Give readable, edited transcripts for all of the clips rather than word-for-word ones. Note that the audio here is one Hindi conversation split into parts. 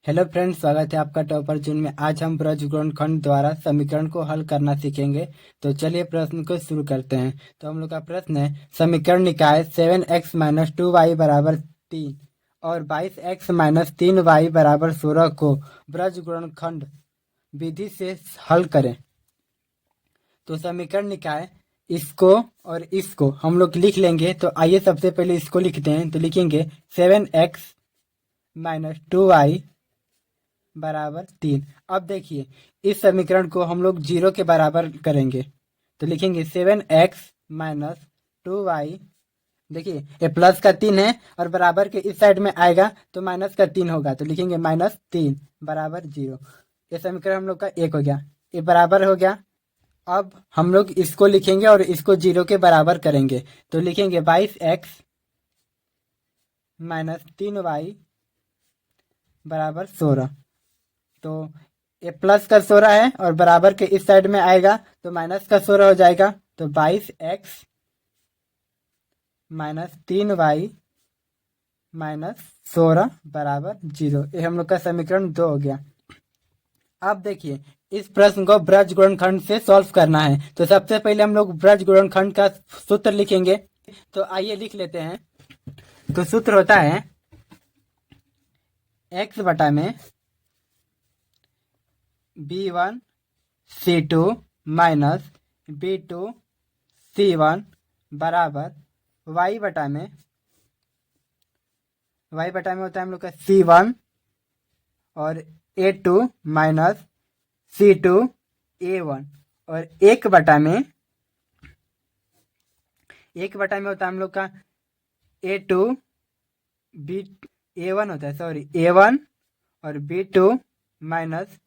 हेलो फ्रेंड्स, स्वागत है आपका टॉपर जून में। आज हम ब्रजगुणन खंड द्वारा समीकरण को हल करना सीखेंगे। तो चलिए प्रश्न को शुरू करते हैं। तो हम लोग का प्रश्न है, समीकरण निकाय 7x-2y बराबर 3 और 22x-3y बराबर 16 को ब्रजगुणन खंड विधि से हल करें। तो समीकरण निकाय इसको और इसको हम लोग लिख लेंगे। तो आइए सबसे पहले इसको लिखते हैं। तो लिखेंगे 7x-2y बराबर 3। अब देखिए, इस समीकरण को हम लोग 0 के बराबर करेंगे। तो लिखेंगे 7x-2y। देखिए, ये प्लस का 3 है और बराबर के इस साइड में आएगा तो माइनस का 3 होगा। तो लिखेंगे -3 बराबर 0। ये समीकरण हम लोग का 1 हो गया, ये बराबर हो गया। अब हम लोग इसको लिखेंगे और इसको 0 के बराबर करेंगे। तो लिखेंगे 22x-3y बराबर 16। तो ये प्लस का 16 है और बराबर के इस साइड में आएगा तो माइनस का 16 हो जाएगा। तो 22x-3y-16 बराबर 0। ये हम लोग का समीकरण 2 हो गया। अब देखिए, इस प्रश्न को ब्रज गुणनखंड से सॉल्व करना है। तो सबसे पहले हम लोग ब्रज गुणनखंड का सूत्र लिखेंगे। तो आइए लिख लेते हैं। तो सूत्र होता है x बटा में b1c2 माइनस b2c1 बराबर y बटा में होता है हम लोग का c1 और a2 माइनस c2 a1 और एक बटा में होता है हम लोग का a2 b a1 होता है, सॉरी a1 और b2 माइनस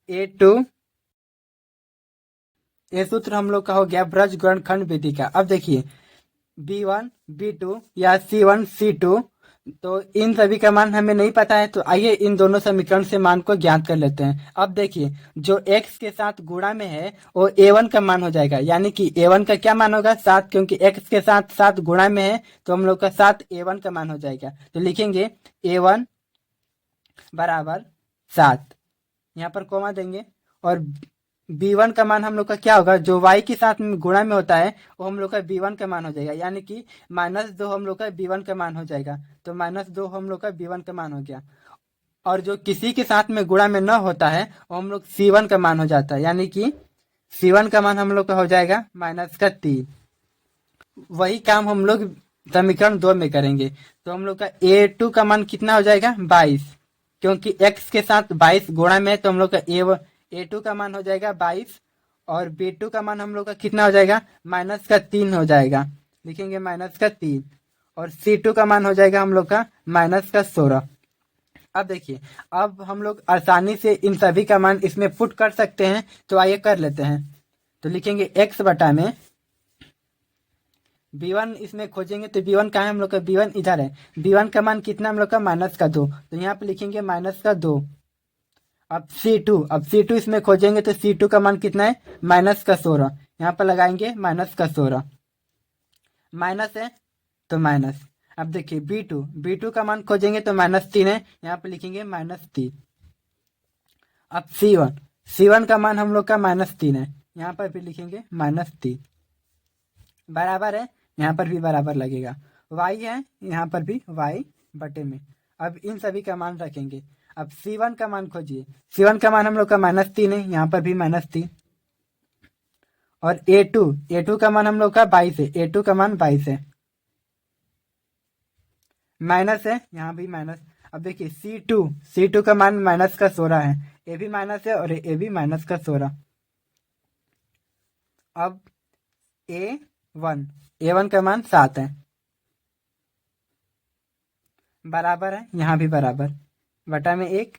a2। ये सूत्र हम लोग का हो गया ब्रज गुणनखंड विधि का। अब देखिए, b1 b2 या c1 c2, तो इन सभी का मान हमें नहीं पता है। तो आइए इन दोनों समीकरण से मान को ज्ञात कर लेते हैं। अब देखिए, जो x के साथ गुणा में है वो a1 का मान हो जाएगा, यानी कि a1 का क्या मान होगा 7, क्योंकि x के साथ 7 गुणा में है तो हम लोग का 7 a1 का मान हो जाएगा। तो लिखेंगे a1 बराबर 7, यहाँ पर कोमा देंगे। और b1 का मान हम लोग का क्या होगा, जो y के साथ गुणा में होता है वो हम लोग का b1 का मान हो जाएगा, यानी कि -2 हम लोग का b1 का मान हो जाएगा। तो -2 हम लोग का b1 का मान हो गया। और जो किसी के साथ में गुणा में न होता है वो हम लोग c1 का मान हो जाता है, यानी कि c1 का मान हम लोग का हो जाएगा -3। वही काम हम लोग समीकरण 2 में करेंगे। तो हम लोग का a2 का मान कितना हो जाएगा 22, क्योंकि x के साथ 22 गुणा में है तो हम लोग का a2 का मान हो जाएगा 22 और b2 का मान हम लोग का कितना हो जाएगा -3 हो जाएगा। लिखेंगे -3 और c2 का मान हो जाएगा हम लोग का -16। अब देखिए, अब हम लोग आसानी से इन सभी का मान इसमें पुट कर सकते हैं। तो आइए कर लेते हैं। तो लिखेंगे x बटा में b1 इसमें खोजेंगे। तो b1 कहाँ है, हम लोग का b1 इधर है। b1 का मान कितना हम लोग का -2, तो यहाँ पे लिखेंगे -2। अब c2 इसमें खोजेंगे तो c2 का मान कितना है -16, यहाँ पर लगाएंगे -16, माइनस है तो माइनस। अब देखिए b2 का मान खोजेंगे तो -3 है, यहाँ पे लिखेंगे -3। अब c1 का मान हम लोग का -3 है, यहाँ पर भी लिखेंगे -3, बराबर है, यहाँ पर भी बराबर लगेगा। y है, यहाँ पर भी y बटे में। अब इन सभी का मान रखेंगे। अब c1 का मान खोजिए। c1 का मान हम लोग का -3 है, यहाँ पर भी -3। और a2 का मान हम लोग का 22 है, a2 का मान 22 है, माइनस है, यहाँ भी माइनस। अब देखिए c2 का मान -16 है, ये भी माइनस है और ये भी -16। अब a1 का मान 7 है, बराबर है, यहाँ भी बराबर, बटा में 1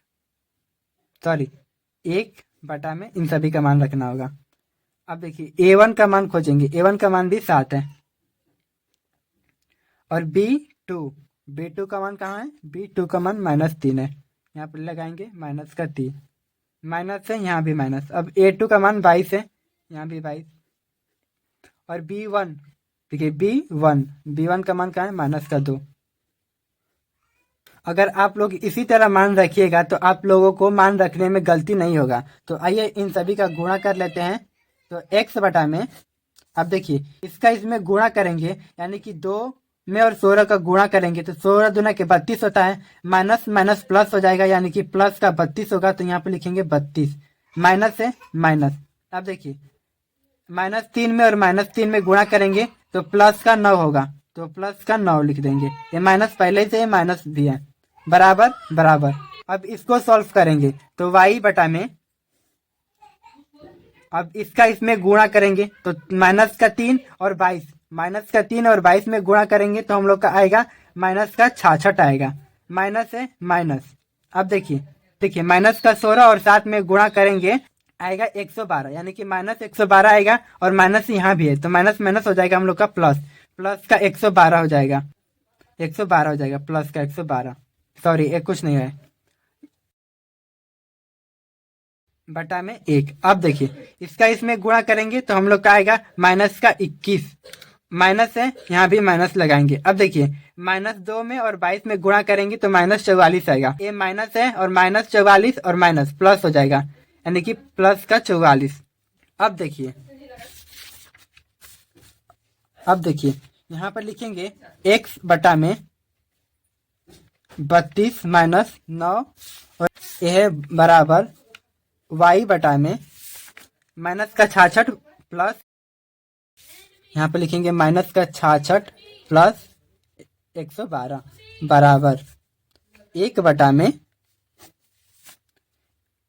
बटा में इन सभी का मान रखना होगा। अब देखिए a1 का मान खोजेंगे, a1 का मान भी 7 है। और b2 का मान कहाँ है, b2 का मान -3 है, यहाँ पर लगाएंगे -3, माइनस है, यहाँ भी माइनस। अब a2 का मान 22 है, यहाँ भी 22। और b1, देखिए b1 का मान कहाँ है -2। अगर आप लोग इसी तरह मान रखिएगा तो आप लोगों को मान रखने में गलती नहीं होगा। तो आइए इन सभी का गुणा कर लेते हैं। तो x बटा में, अब देखिए इसका इसमें गुणा करेंगे, यानी कि 2 में और 16 का गुणा करेंगे तो 16 दूना के 32 होता है। माइनस माइनस प्लस हो जाएगा, यानी कि प्लस का 32 होगा, तो यहाँ पे लिखेंगे 32। माइनस है माइनस। अब देखिए -3 में और -3 में गुणा करेंगे तो प्लस का 9 होगा, तो प्लस का 9 लिख देंगे। ये माइनस पहले से माइनस भी है, बराबर बराबर। अब इसको सॉल्व करेंगे तो y बटा में, अब इसका इसमें गुणा करेंगे तो माइनस का 3 और 22, माइनस का 3 और 22 में गुणा करेंगे तो हम लोग का आएगा माइनस का 66 आएगा। माइनस है माइनस। अब देखिए माइनस का 16 और 7 में गुणा करेंगे आएगा 112, यानी कि माइनस 112 आएगा, और माइनस यहाँ भी है तो माइनस माइनस हो जाएगा हम लोग का प्लस। प्लस का 112 हो जाएगा, 112 हो जाएगा, प्लस का 112, सॉरी एक कुछ नहीं है, बटा में 1। अब देखिए इसका इसमें गुणा करेंगे तो हम लोग का आएगा माइनस का 21, माइनस है यहाँ भी माइनस लगाएंगे। अब देखिए -2 में और 22 में गुणा करेंगे तो -44 आएगा। ये माइनस है और -44 और माइनस प्लस हो जाएगा, यानी कि प्लस का 44। अब देखिए यहाँ पर लिखेंगे x बटा में 32 माइनस 9 और यह बराबर y बटा में माइनस का 66 प्लस, यहाँ पे लिखेंगे माइनस का 66 प्लस 112 बराबर 1 बटा में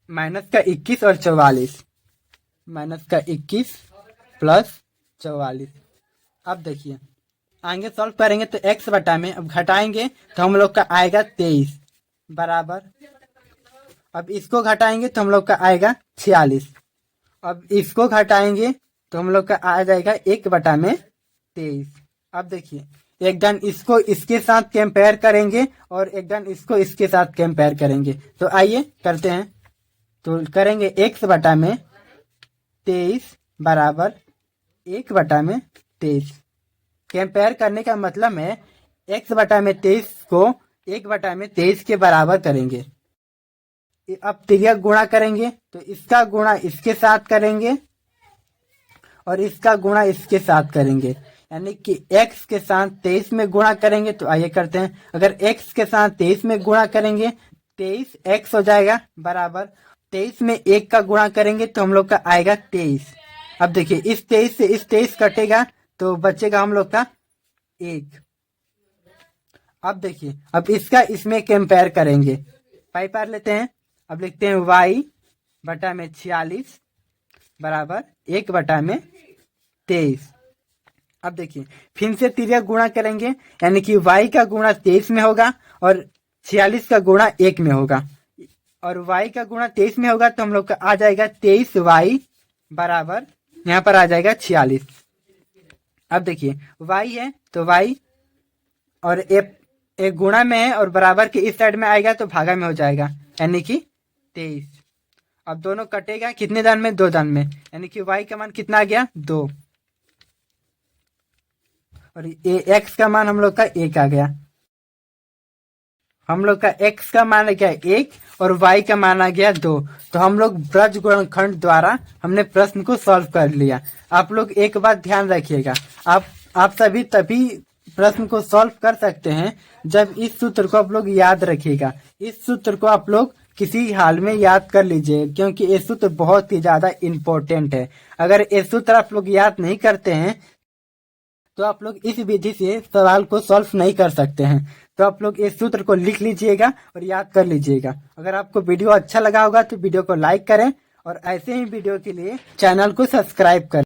माइनस का 21 और 44, माइनस का 21 प्लस 44। अब देखिए आगे सॉल्व करेंगे तो x बटा में, अब घटाएंगे तो हम लोग का आएगा 23 बराबर, अब इसको घटाएंगे तो हम लोग का आएगा 46, अब इसको घटाएंगे तो हम लोग का आ जाएगा 1 बटा में 23। अब देखिए एक डन इसको इसके साथ कंपेयर करेंगे और एक डन इसको इसके साथ कंपेयर करेंगे, तो आइए करते हैं। तो करेंगे x बटा में 23 बराबर 1 बटा में 23। कंपेयर करने का मतलब है x बटा में 23 को 1 बटा में 23 के बराबर करेंगे। अब तिर्यक गुणा करेंगे तो इसका गुणा इसके साथ करेंगे और इसका गुणा इसके साथ करेंगे, यानी कि x के साथ 23 में गुणा करेंगे। तो आइए करते हैं। अगर x के साथ 23 में गुणा करेंगे 23x हो जाएगा बराबर 23 में 1 का गुणा करेंगे तो हम लोग का आएगा 23। अब देखिए इस 23 से इस 23 कटेगा तो बचेगा हम लोग का 1। अब देखिए अब इसका इसमें कंपेयर करेंगे, पाई पार लेते हैं। अब लिखते हैं y बटा में 46 बराबर 1 बटा में 23। अब देखिए फिर से तिर्यक गुणा करेंगे, यानी कि y का गुणा 23 में होगा और 46 का गुणा 1 में होगा, और y का गुणा 23 में होगा तो हम लोग का आ जाएगा 23y बराबर यहाँ पर आ जाएगा 46। अब देखिए y है तो y और एक गुणा में है और बराबर के इस साइड में आएगा तो भागा में हो जाएगा, यानी कि 23। अब दोनों कटेगा कितने दान में, 2 दान में, यानी कि y का मान कितना आ गया 2 और ये x का मान हम लोग का 1 आ गया। हम लोग का x का मान आ गया 1 और y का मान आ गया 2। तो हम लोग ब्रज गुणनखंड द्वारा हमने प्रश्न को सॉल्व कर लिया। आप लोग एक बात ध्यान रखिएगा, आप सभी तभी प्रश्न को सॉल्व कर सकते हैं जब इस सूत्र को आप लोग याद रखिएगा। इस सूत्र को आप लोग किसी हाल में याद कर लीजिए, क्योंकि ये सूत्र बहुत ही ज्यादा इम्पोर्टेंट है। अगर ये सूत्र आप लोग याद नहीं करते हैं तो आप लोग इस विधि से सवाल को सॉल्व नहीं कर सकते हैं। तो आप लोग इस सूत्र को लिख लीजिएगा और याद कर लीजिएगा। अगर आपको वीडियो अच्छा लगा होगा तो वीडियो को लाइक करें और ऐसे ही वीडियो के लिए चैनल को सब्सक्राइब करें।